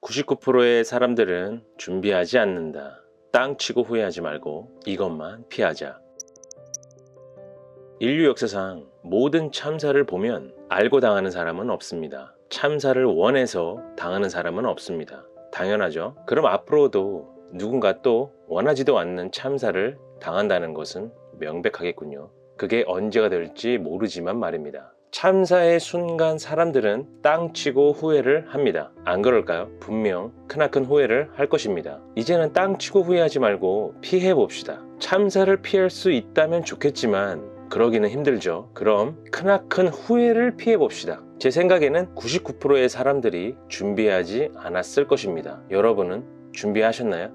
99%의 사람들은 준비하지 않는다. 땅 치고 후회하지 말고 이것만 피하자. 인류 역사상 모든 참사를 보면 알고 당하는 사람은 없습니다. 참사를 원해서 당하는 사람은 없습니다. 당연하죠. 그럼 앞으로도 누군가 또 원하지도 않는 참사를 당한다는 것은 명백하겠군요. 그게 언제가 될지 모르지만 말입니다. 참사의 순간 사람들은 땅 치고 후회를 합니다. 안 그럴까요? 분명 크나큰 후회를 할 것입니다. 이제는 땅 치고 후회하지 말고 피해 봅시다. 참사를 피할 수 있다면 좋겠지만 그러기는 힘들죠. 그럼 크나큰 후회를 피해 봅시다. 제 생각에는 99%의 사람들이 준비하지 않았을 것입니다. 여러분은 준비하셨나요?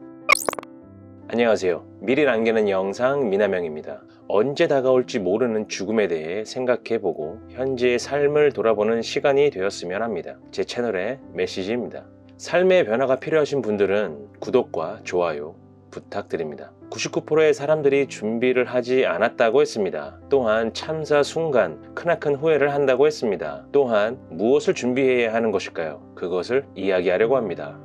안녕하세요. 미리 남기는 영상 미나명입니다. 언제 다가올지 모르는 죽음에 대해 생각해보고 현재의 삶을 돌아보는 시간이 되었으면 합니다. 제 채널의 메시지입니다. 삶의 변화가 필요하신 분들은 구독과 좋아요 부탁드립니다. 99%의 사람들이 준비를 하지 않았다고 했습니다. 또한 참사 순간 크나큰 후회를 한다고 했습니다. 또한 무엇을 준비해야 하는 것일까요? 그것을 이야기하려고 합니다.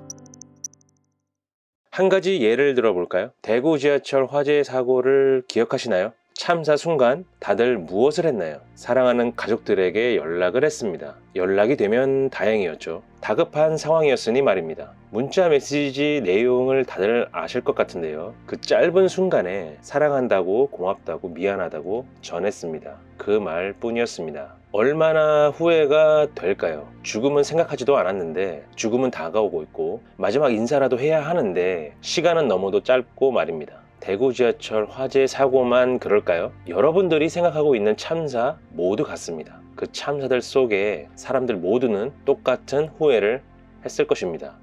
한 가지 예를 들어볼까요? 대구 지하철 화재 사고를 기억하시나요? 참사 순간 다들 무엇을 했나요? 사랑하는 가족들에게 연락을 했습니다. 연락이 되면 다행이었죠. 다급한 상황이었으니 말입니다. 문자 메시지 내용을 다들 아실 것 같은데요. 그 짧은 순간에 사랑한다고, 고맙다고, 미안하다고 전했습니다. 그 말뿐이었습니다. 얼마나 후회가 될까요? 죽음은 생각하지도 않았는데 죽음은 다가오고 있고 마지막 인사라도 해야 하는데 시간은 너무도 짧고 말입니다. 대구 지하철 화재 사고만 그럴까요? 여러분들이 생각하고 있는 참사 모두 같습니다. 그 참사들 속에 사람들 모두는 똑같은 후회를 했을 것입니다.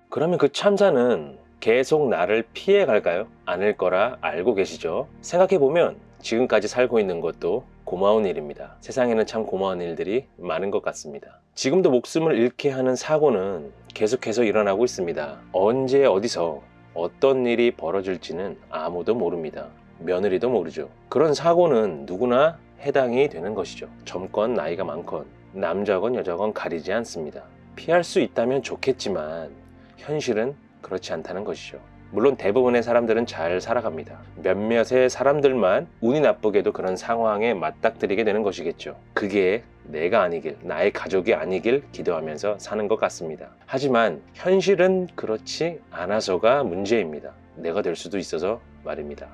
그러면 그 참사는 계속 나를 피해 갈까요? 않을 거라 알고 계시죠? 생각해보면 지금까지 살고 있는 것도 고마운 일입니다. 세상에는 참 고마운 일들이 많은 것 같습니다. 지금도 목숨을 잃게 하는 사고는 계속해서 일어나고 있습니다. 언제 어디서 어떤 일이 벌어질지는 아무도 모릅니다. 며느리도 모르죠. 그런 사고는 누구나 해당이 되는 것이죠. 젊건 나이가 많건 남자건 여자건 가리지 않습니다. 피할 수 있다면 좋겠지만 현실은 그렇지 않다는 것이죠. 물론 대부분의 사람들은 잘 살아갑니다. 몇몇의 사람들만 운이 나쁘게도 그런 상황에 맞닥뜨리게 되는 것이겠죠. 그게 내가 아니길, 나의 가족이 아니길 기도하면서 사는 것 같습니다. 하지만 현실은 그렇지 않아서가 문제입니다. 내가 될 수도 있어서 말입니다.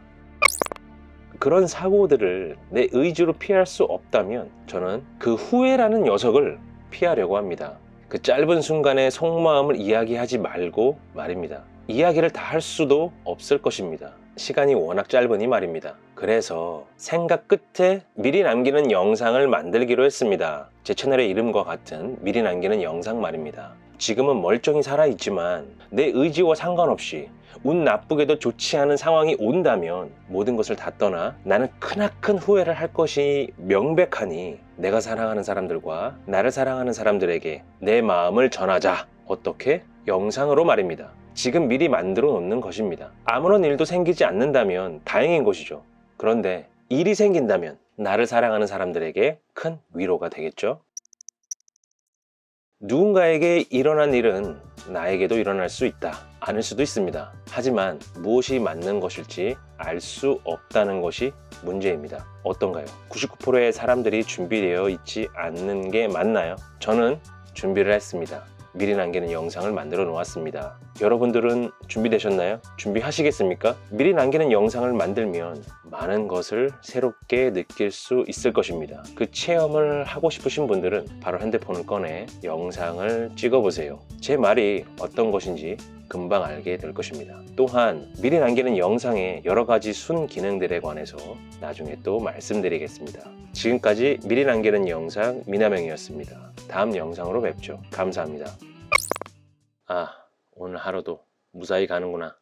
그런 사고들을 내 의지로 피할 수 없다면 저는 그 후회라는 녀석을 피하려고 합니다. 그 짧은 순간의 속마음을 이야기하지 말고 말입니다. 이야기를 다 할 수도 없을 것입니다. 시간이 워낙 짧으니 말입니다. 그래서 생각 끝에 미리 남기는 영상을 만들기로 했습니다. 제 채널의 이름과 같은 미리 남기는 영상 말입니다. 지금은 멀쩡히 살아있지만 내 의지와 상관없이 운 나쁘게도 좋지 않은 상황이 온다면 모든 것을 다 떠나 나는 크나큰 후회를 할 것이 명백하니 내가 사랑하는 사람들과 나를 사랑하는 사람들에게 내 마음을 전하자. 어떻게? 영상으로 말입니다. 지금 미리 만들어 놓는 것입니다. 아무런 일도 생기지 않는다면 다행인 것이죠. 그런데 일이 생긴다면 나를 사랑하는 사람들에게 큰 위로가 되겠죠. 누군가에게 일어난 일은 나에게도 일어날 수 있다. 아닐 수도 있습니다. 하지만 무엇이 맞는 것일지 알 수 없다는 것이 문제입니다. 어떤가요? 99%의 사람들이 준비되어 있지 않는 게 맞나요? 저는 준비를 했습니다. 미리 남기는 영상을 만들어 놓았습니다. 여러분들은 준비되셨나요? 준비하시겠습니까? 미리 남기는 영상을 만들면 많은 것을 새롭게 느낄 수 있을 것입니다. 그 체험을 하고 싶으신 분들은 바로 핸드폰을 꺼내 영상을 찍어보세요. 제 말이 어떤 것인지 금방 알게 될 것입니다. 또한 미리 남기는 영상의 여러 가지 순 기능들에 관해서 나중에 또 말씀드리겠습니다. 지금까지 미리 남기는 영상 미나명이었습니다. 다음 영상으로 뵙죠. 감사합니다. 오늘 하루도 무사히 가는구나.